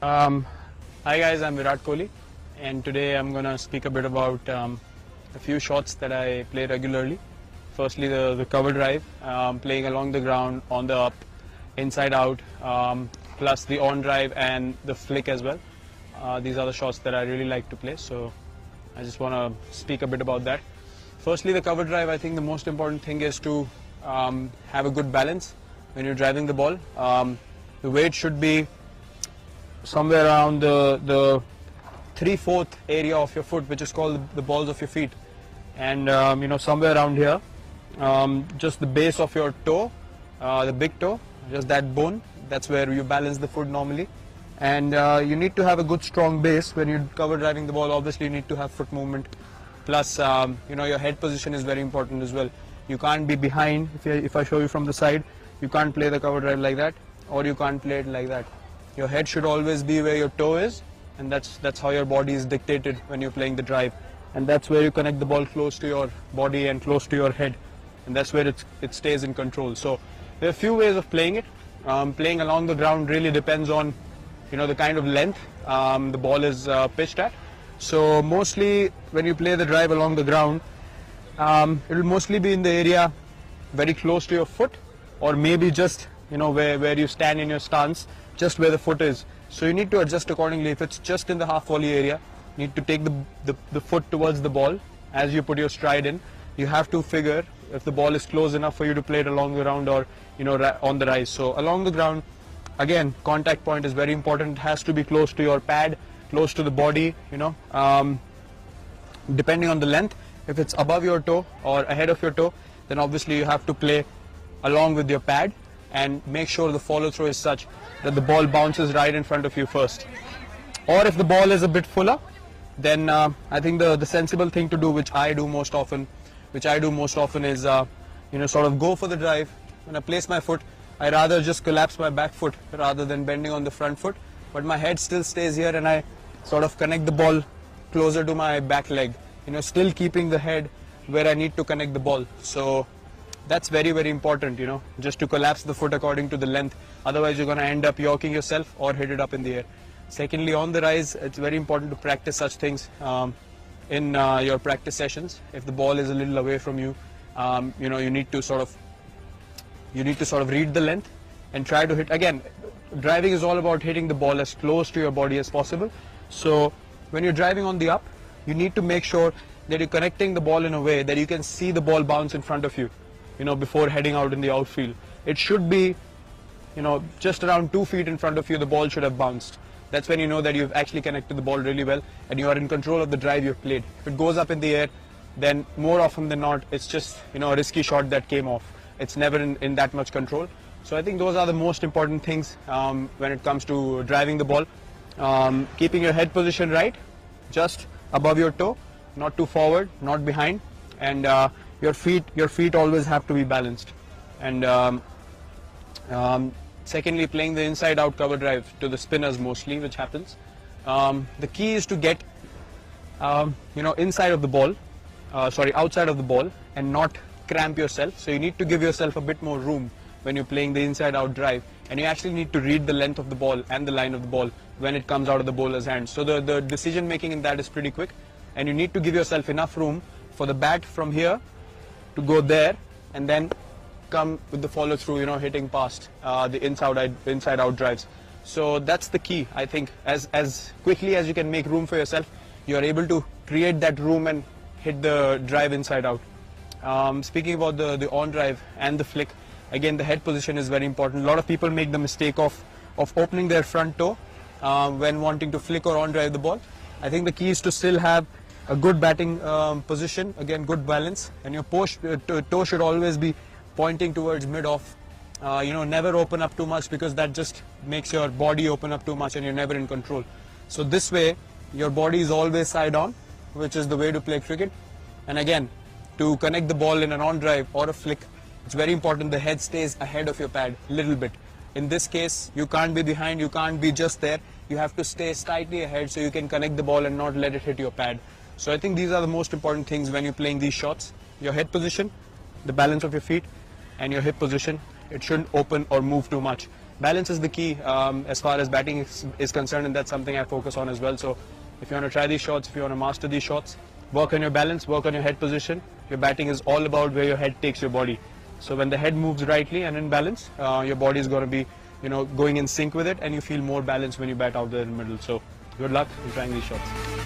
Um, Hi guys, I'm Virat Kohli, and today I'm gonna speak a bit about a few shots that I play regularly. Firstly, the cover drive, playing along the ground, on the up, inside out, plus the on drive and the flick as well. These are the shots that I really like to play, so I just want to speak a bit about that. Firstly, the cover drive, I think the most important thing is to have a good balance when you're driving the ball. The weight should be somewhere around the 3/4 area of your foot, which is called the balls of your feet, and somewhere around here, just the base of your toe, the big toe, just that bone. That's where you balance the foot normally, and you need to have a good strong base when you're cover driving the ball. Obviously, you need to have foot movement. Plus, your head position is very important as well. You can't be behind. If I show you from the side, you can't play the cover drive like that, or you can't play it like that. Your head should always be where your toe is, and that's how your body is dictated when you're playing the drive. And that's where you connect the ball close to your body and close to your head, and that's where it stays in control. So there are a few ways of playing it. Playing along the ground really depends on the kind of length the ball is pitched at. So mostly when you play the drive along the ground, it will mostly be in the area very close to your foot, or maybe just where you stand in your stance, just where the foot is. So you need to adjust accordingly. If it's just in the half volley area, you need to take the foot towards the ball as you put your stride in. You have to figure if the ball is close enough for you to play it along the ground, or on the rise. So along the ground, again, contact point is very important. It has to be close to your pad, close to the body, depending on the length. If it's above your toe or ahead of your toe, then obviously you have to play along with your pad and make sure the follow through is such that the ball bounces right in front of you first. Or if the ball is a bit fuller, then I think the sensible thing to do, which I do most often is sort of go for the drive. When I place my foot, I rather just collapse my back foot rather than bending on the front foot, but my head still stays here, and I sort of connect the ball closer to my back leg, still keeping the head where I need to connect the ball. So that's very, very important, just to collapse the foot according to the length. Otherwise, you're going to end up yorking yourself or hit it up in the air. Secondly, on the rise, it's very important to practice such things in your practice sessions. If the ball is a little away from you, you need to sort of read the length and try to hit. Again, driving is all about hitting the ball as close to your body as possible. So when you're driving on the up, you need to make sure that you're connecting the ball in a way that you can see the ball bounce in front of you, before heading out in the outfield. It should be, just around 2 feet in front of you, the ball should have bounced. That's when you know that you've actually connected the ball really well and you are in control of the drive you've played. If it goes up in the air, then more often than not, it's just, a risky shot that came off. It's never in that much control. So I think those are the most important things when it comes to driving the ball. Keeping your head position right, just above your toe, not too forward, not behind, and your feet always have to be balanced. And secondly, playing the inside out cover drive to the spinners mostly, which happens. The key is to get outside of the ball, and not cramp yourself. So you need to give yourself a bit more room when you're playing the inside out drive, and you actually need to read the length of the ball and the line of the ball when it comes out of the bowler's hand. So the decision making in that is pretty quick, and you need to give yourself enough room for the bat from here to go there, and then come with the follow through, hitting past the inside out drives. So that's the key. I think as quickly as you can make room for yourself, you are able to create that room and hit the drive inside out. Speaking about the on drive and the flick, again, the head position is very important. A lot of people make the mistake of opening their front toe when wanting to flick or on drive the ball. I think the key is to still have a good batting position, again, good balance, and your toe should always be pointing towards mid-off. Never open up too much, because that just makes your body open up too much and you're never in control. So this way, your body is always side on, which is the way to play cricket. And again, to connect the ball in an on drive or a flick, it's very important the head stays ahead of your pad a little bit. In this case, you can't be behind, you can't be just there. You have to stay slightly ahead so you can connect the ball and not let it hit your pad. So I think these are the most important things when you're playing these shots. Your head position, the balance of your feet, and your hip position. It shouldn't open or move too much. balance is the key as far as batting is concerned, and that's something I focus on as well. So if you want to try these shots, if you want to master these shots, work on your balance, work on your head position. Your batting is all about where your head takes your body. So when the head moves rightly and in balance, your body is going to be, going in sync with it, and you feel more balanced when you bat out there in the middle. So good luck in trying these shots.